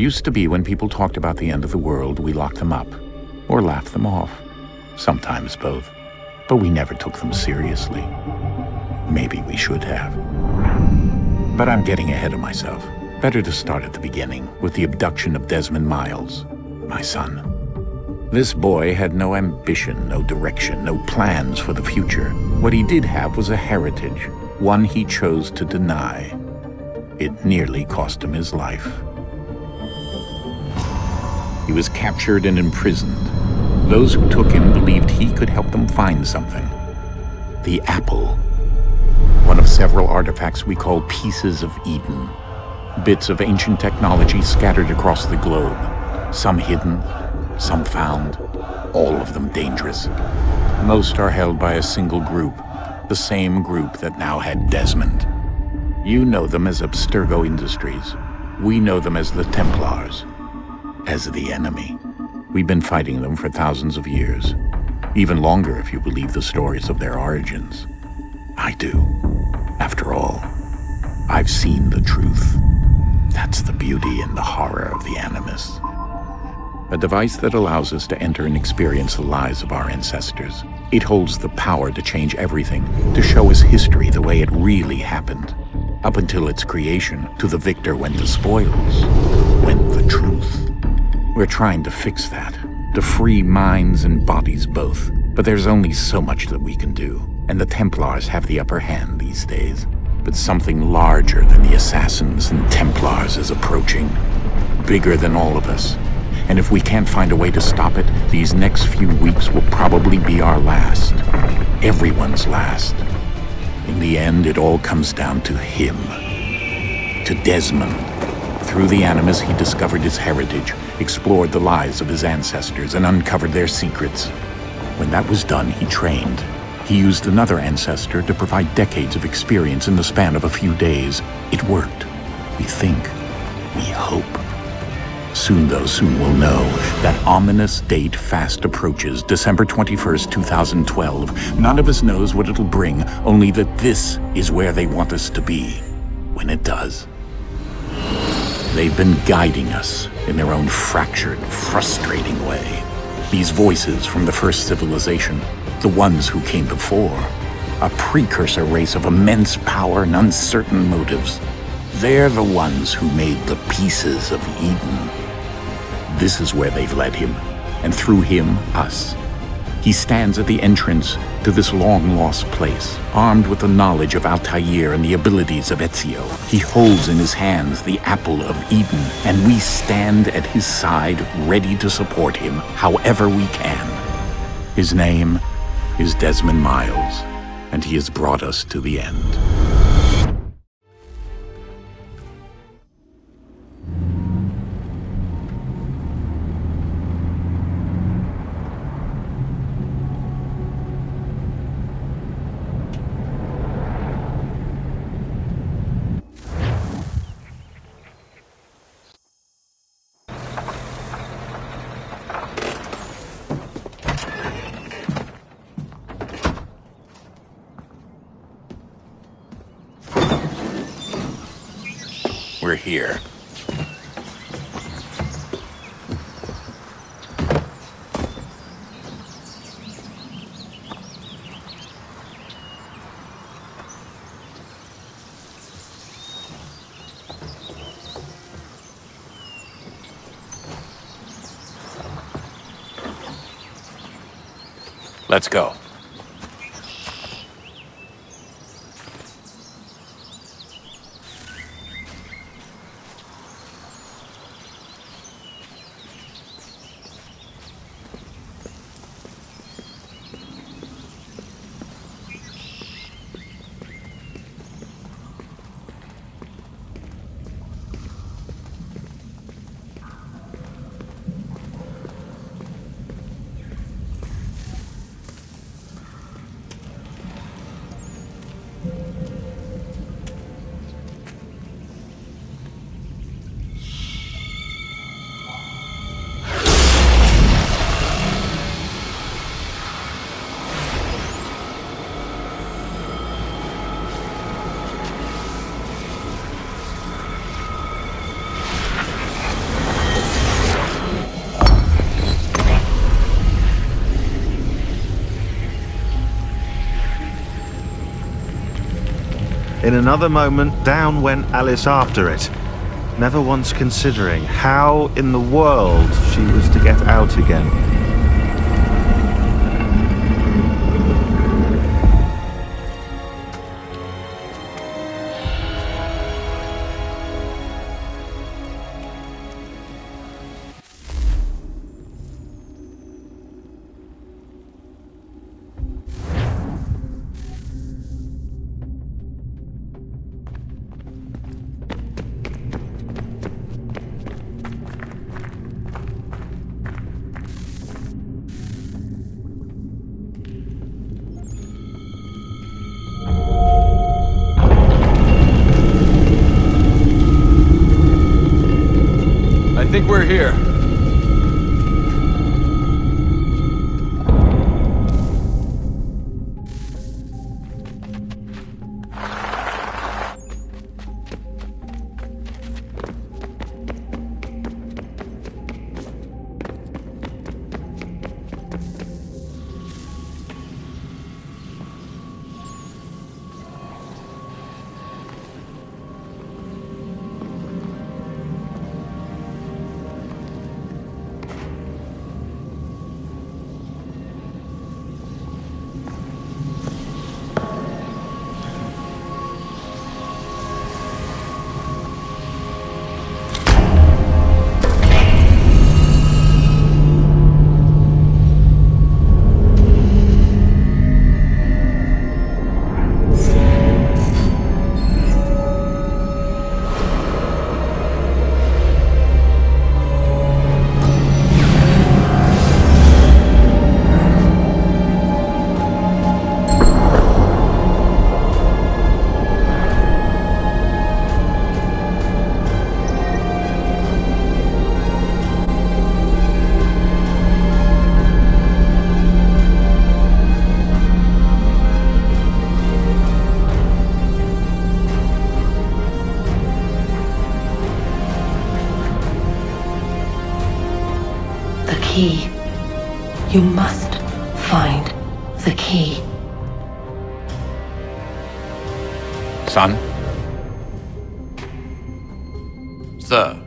Used to be when people talked about the end of the world, we locked them up, or laughed them off. Sometimes both. But we never took them seriously. Maybe we should have. But I'm getting ahead of myself. Better to start at the beginning, with the abduction of Desmond Miles, my son. This boy had no ambition, no direction, no plans for the future. What he did have was a heritage, one he chose to deny. It nearly cost him his life. He was captured and imprisoned. Those who took him believed he could help them find something. The apple. One of several artifacts we call pieces of Eden. Bits of ancient technology scattered across the globe. Some hidden, some found, all of them dangerous. Most are held by a single group, the same group that now had Desmond. You know them as Abstergo Industries. We know them as the Templars, as the enemy. We've been fighting them for thousands of years, even longer if you believe the stories of their origins. I do. After all, I've seen the truth. That's the beauty and the horror of the Animus. A device that allows us to enter and experience the lives of our ancestors. It holds the power to change everything, to show us history the way it really happened. Up until its creation, to the victor went the spoils, went the truth. We're trying to fix that, to free minds and bodies both. But there's only so much that we can do, and the Templars have the upper hand these days. But something larger than the Assassins and Templars is approaching, bigger than all of us. And if we can't find a way to stop it, these next few weeks will probably be our last. Everyone's last. In the end, it all comes down to him. To Desmond. Through the Animus, he discovered his heritage, explored the lives of his ancestors, and uncovered their secrets. When that was done, he trained. He used another ancestor to provide decades of experience in the span of a few days. It worked. We think. We hope. Soon, though, soon we'll know. That ominous date fast approaches, December 21st, 2012. None of us knows what it'll bring, only that this is where they want us to be, when it does. They've been guiding us in their own fractured, frustrating way. These voices from the first civilization, the ones who came before, a precursor race of immense power and uncertain motives. They're the ones who made the pieces of Eden. This is where they've led him, and through him, us. He stands at the entrance to this long-lost place, armed with the knowledge of Altair and the abilities of Ezio. He holds in his hands the apple of Eden, and we stand at his side, ready to support him however we can. His name is Desmond Miles, and he has brought us to the end. We're here. Let's go. In another moment, down went Alice after it, never once considering how in the world she was to get out again. I think we're here. Key. You must find the key. Son? Sir.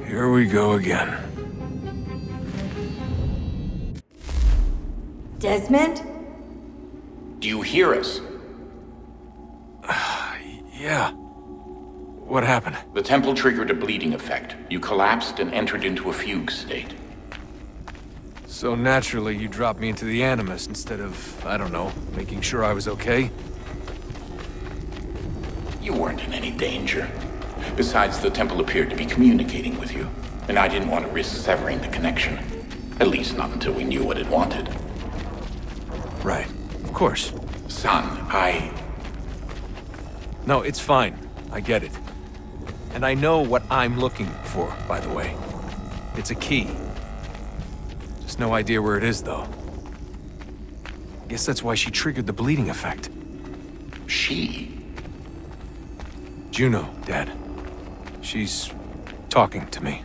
Here we go again. Desmond? Do you hear us? Yeah. What happened? The temple triggered a bleeding effect. You collapsed and entered into a fugue state. So naturally, you dropped me into the Animus instead of, I don't know, making sure I was okay? You weren't in any danger. Besides, the temple appeared to be communicating with you, and I didn't want to risk severing the connection. At least not until we knew what it wanted. Right. Of course. Son, No, it's fine. I get it. And I know what I'm looking for, by the way. It's a key. Just no idea where it is, though. Guess that's why she triggered the bleeding effect. She? Juno, Dad. She's talking to me.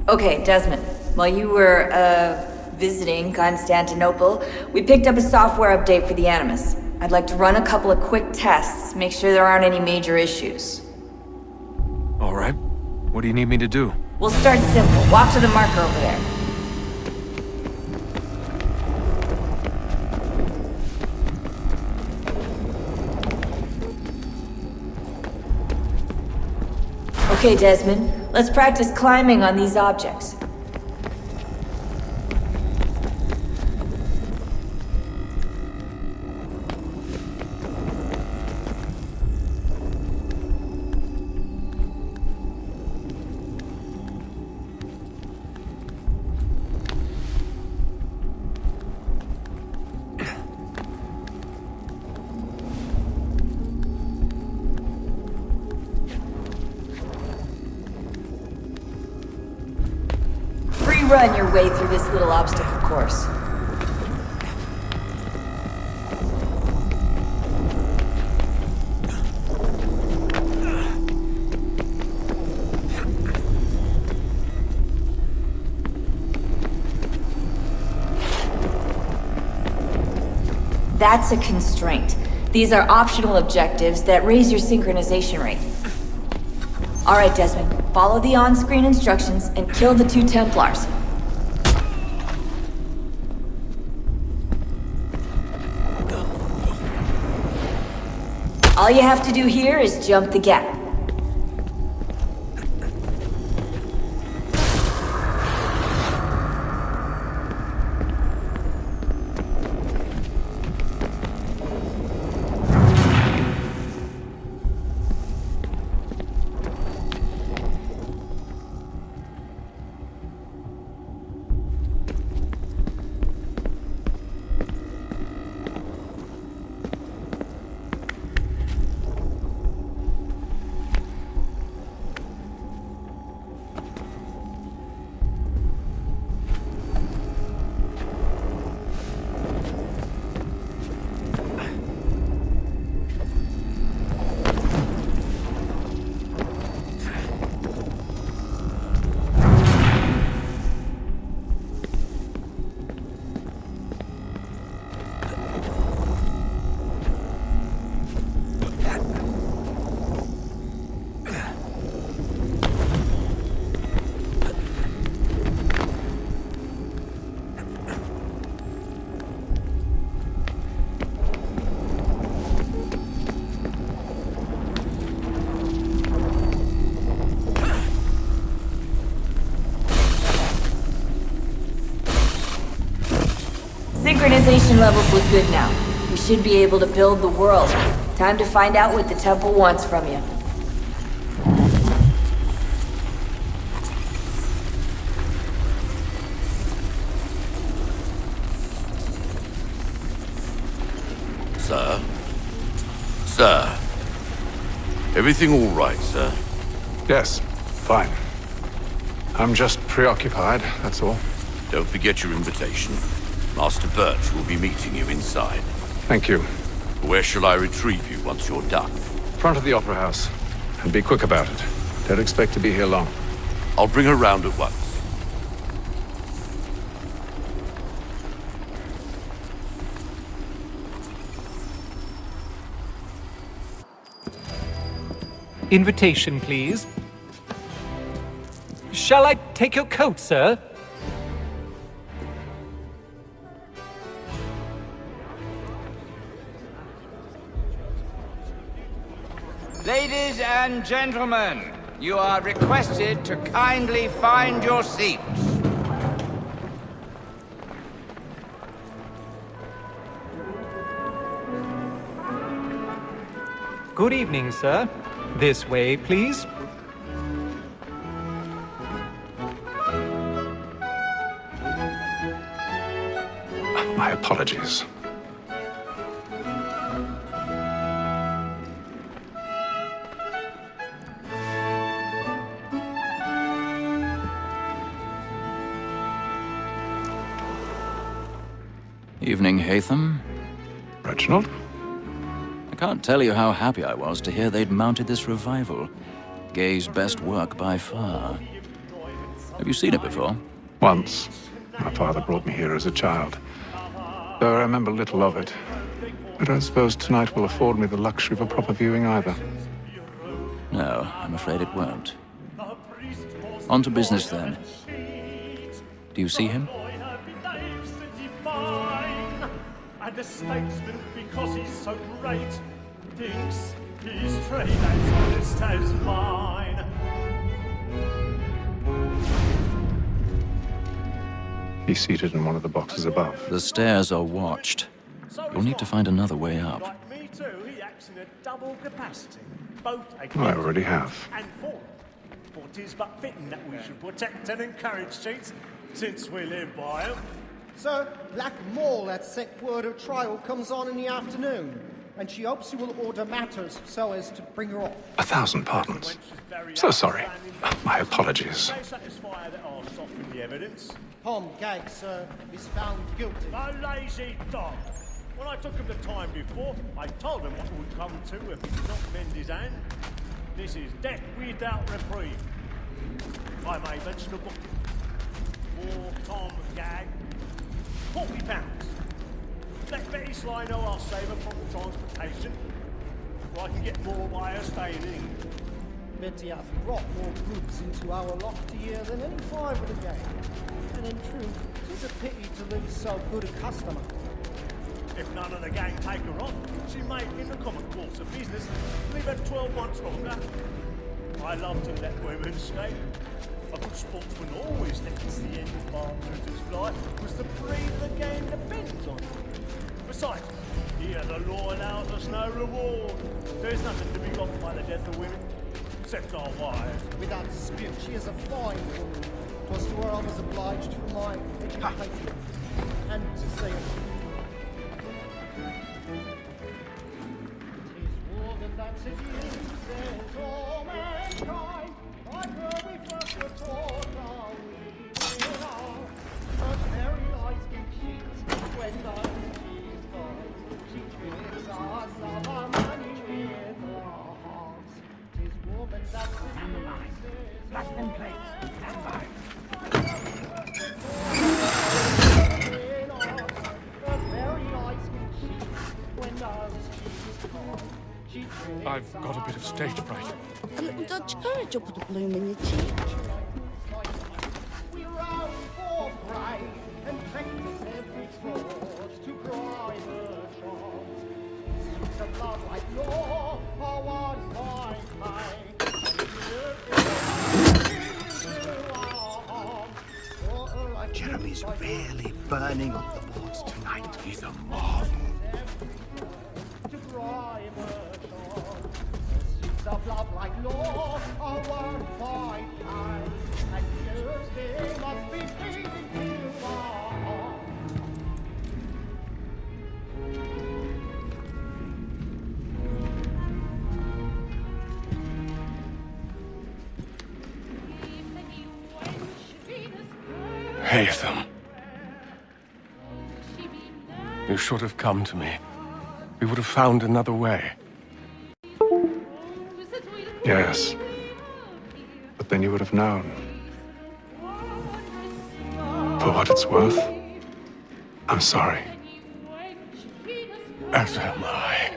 Okay, Desmond. While you were, visiting Constantinople, we picked up a software update for the Animus. I'd like to run a couple of quick tests, make sure there aren't any major issues. All right. What do you need me to do? We'll start simple. Walk to the marker over there. Okay, Desmond. Let's practice climbing on these objects. Run your way through this little obstacle course. That's a constraint. These are optional objectives that raise your synchronization rate. Alright, Desmond. Follow the on-screen instructions and kill the 2 Templars. All you have to do here is jump the gap. Synchronization levels look good now. We should be able to build the world. Time to find out what the temple wants from you. Sir? Sir? Everything all right, sir? Yes, fine. I'm just preoccupied, that's all. Don't forget your invitation. Master Birch will be meeting you inside. Thank you. Where shall I retrieve you once you're done? Front of the Opera House. And be quick about it. Don't expect to be here long. I'll bring her round at once. Invitation, please. Shall I take your coat, sir? Ladies and gentlemen, you are requested to kindly find your seats. Good evening, sir. This way, please. My apologies. Evening, Hatham. Reginald? I can't tell you how happy I was to hear they'd mounted this revival. Gay's best work by far. Have you seen it before? Once. My father brought me here as a child. Though I remember little of it. I don't suppose tonight will afford me the luxury of a proper viewing either. No, I'm afraid it won't. On to business then. Do you see him? And the statesman, because he's so great, thinks his trade as honest as mine. He's seated in one of the boxes above. The stairs are watched. You'll need to find another way up. Like me too, he acts in a double capacity, both against I already have. and for. For 'tis but fitting that we should protect and encourage cheats, since we live by 'em. Sir, Black Mall at set word of trial comes on in the afternoon, and she hopes you will order matters so as to bring her off. 1,000 pardons. So sorry. My apologies. They satisfy that I'll soften the evidence. Tom Gag, sir, is found guilty. A lazy dog. When I took him the time before, I told him what would come to if he did not mend his hand. This is death without reprieve. If I may mention a book. For Tom Gag, £40. Let Betty Sly know I'll save her from the transportation. Or I can get more by her staying in England. Betty hath brought more goods into our locked year than any five of the game. And in truth, it's a pity to lose so good a customer. If none of the gang take her on, she may, in the common course of business, leave her 12 months longer. I love to let women skate. A good sportsman always lets the end of bartenders fly, because the breed of the game depends on it. Besides, here the law allows us no reward. There's nothing to be got by the death of women, except our wives. Without dispute, she is a fine woman. 'Twas to her I was obliged for my education and to say it. 'Tis woman that seduces all mankind. Like her we first were taught are we are. Her very eyes can cheat when she's gone. She tricks us of our money with her hearts. 'Tis woman that seduces Black and plates, stand by. I've got a bit of stage fright. A little Dutch courage will put a bloom in your cheek. We round for pride and practice every sport to bribe her charms. Suits of love like law are one fine high. Jeremy's really burning up the boards tonight. He's a marvel. To bribe her charms. Suits of love like law are one fine high. And yours they must be pleasing to our heart. Haytham. You should have come to me. We would have found another way. Yes. But then you would have known. For what it's worth, I'm sorry. As am I.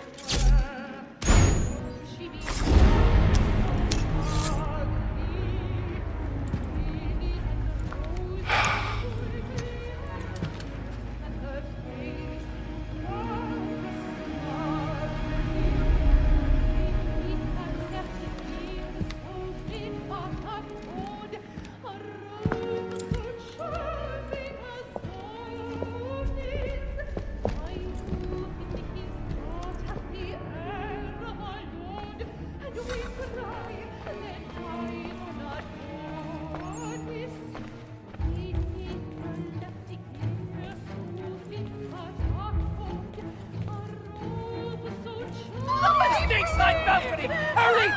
Side balcony! Hurry!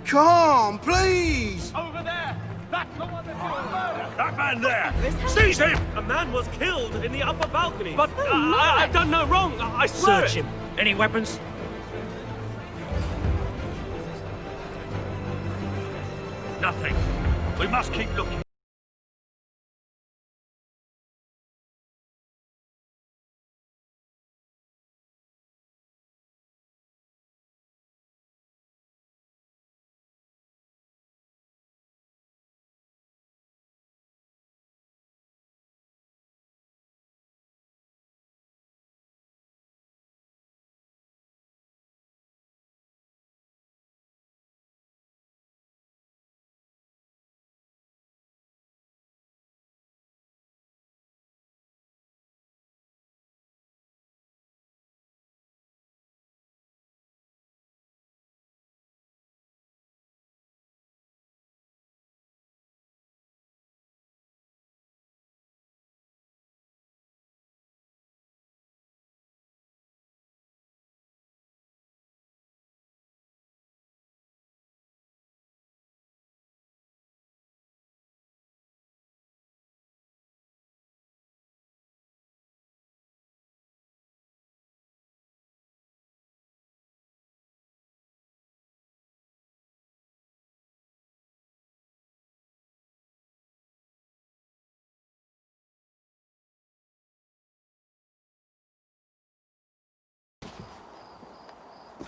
Come, please! Over there! That's the one that man there! Seize him! A man was killed in the upper balcony. But I've done no wrong. I swear. Search him. Any weapons? Nothing. We must keep looking.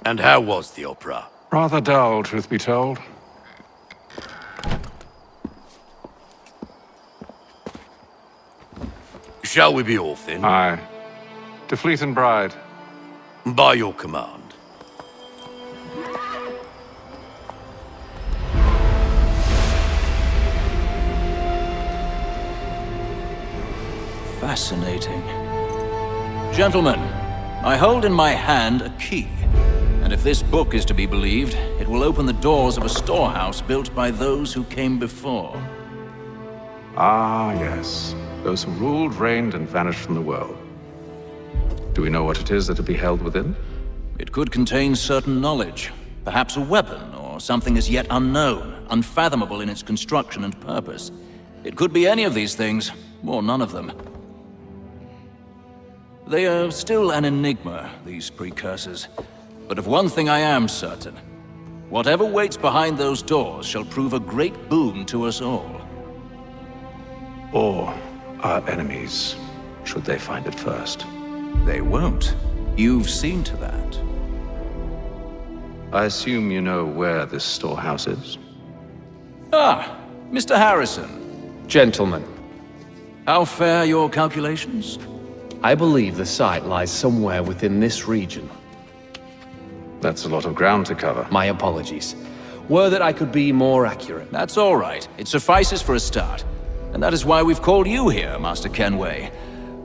And how was the opera? Rather dull, truth be told. Shall we be off then? Aye. To Fleet and Bride. By your command. Fascinating. Gentlemen, I hold in my hand a key. And if this book is to be believed, it will open the doors of a storehouse built by those who came before. Ah, yes. Those who ruled, reigned, and vanished from the world. Do we know what it is that will be held within? It could contain certain knowledge. Perhaps a weapon, or something as yet unknown, unfathomable in its construction and purpose. It could be any of these things, or none of them. They are still an enigma, these precursors. But of one thing I am certain. Whatever waits behind those doors shall prove a great boon to us all. Or our enemies, should they find it first. They won't. You've seen to that. I assume you know where this storehouse is? Ah, Mr. Harrison. Gentlemen. How fare your calculations? I believe the site lies somewhere within this region. That's a lot of ground to cover. My apologies. Were that I could be more accurate. That's all right. It suffices for a start. And that is why we've called you here, Master Kenway.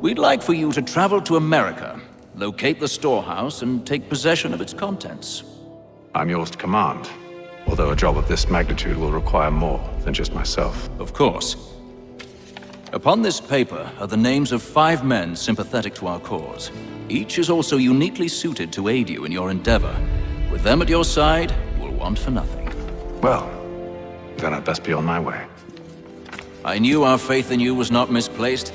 We'd like for you to travel to America, locate the storehouse, and take possession of its contents. I'm yours to command, although a job of this magnitude will require more than just myself. Of course. Upon this paper are the names of 5 men sympathetic to our cause. Each is also uniquely suited to aid you in your endeavor. With them at your side, you will want for nothing. Well, then I'd best be on my way. I knew our faith in you was not misplaced.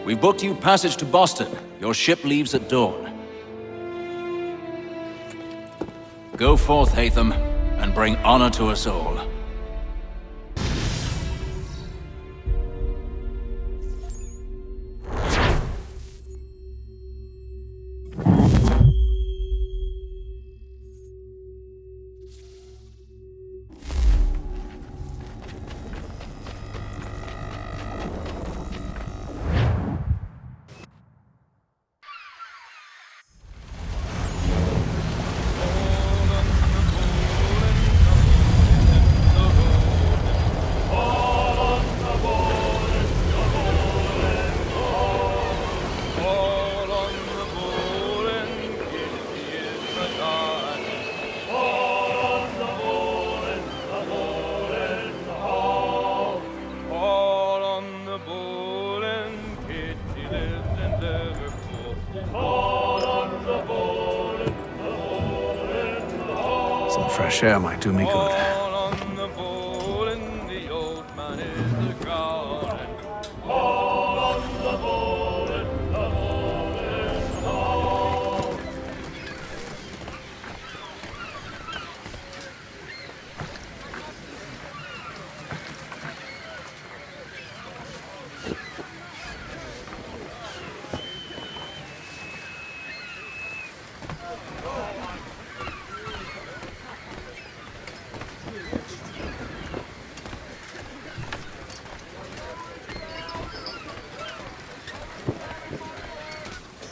We've booked you passage to Boston. Your ship leaves at dawn. Go forth, Hatham, and bring honor to us all. Some fresh air might do me good.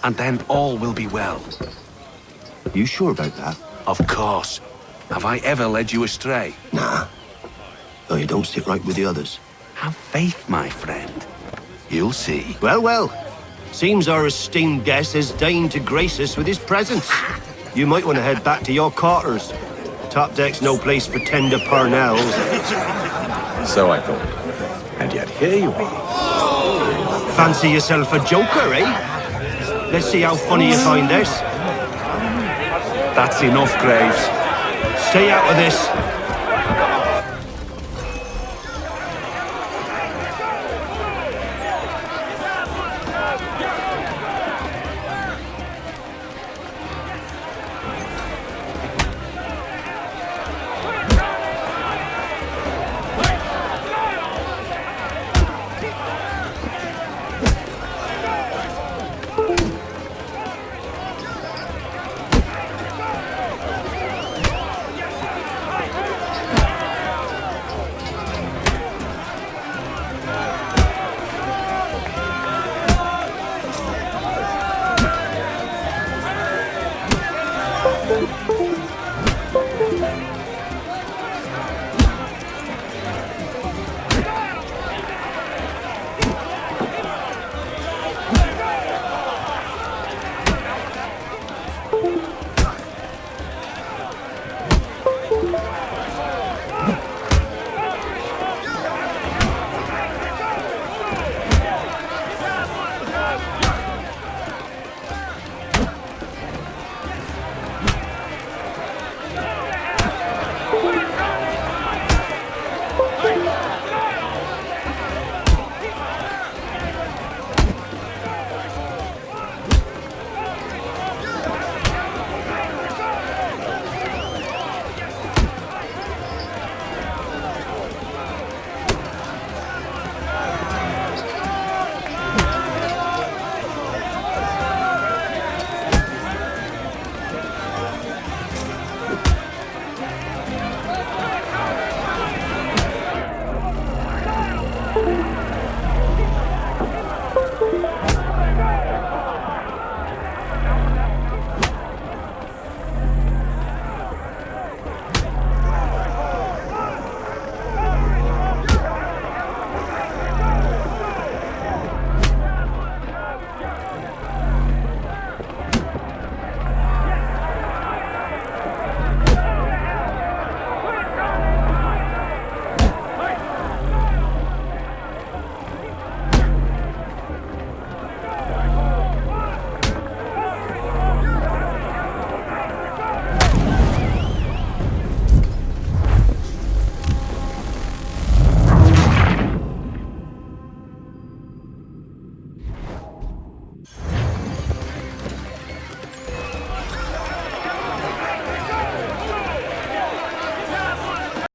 And then all will be well. You sure about that? Of course. Have I ever led you astray? Nah. Though you don't sit right with the others. Have faith, my friend. You'll see. Well, well. Seems our esteemed guest has deigned to grace us with his presence. You might want to head back to your quarters. Top deck's no place for tender parnells. So I thought. And yet here you are. Fancy yourself a joker, eh? Let's see how funny you find this. That's enough, Graves. Stay out of this.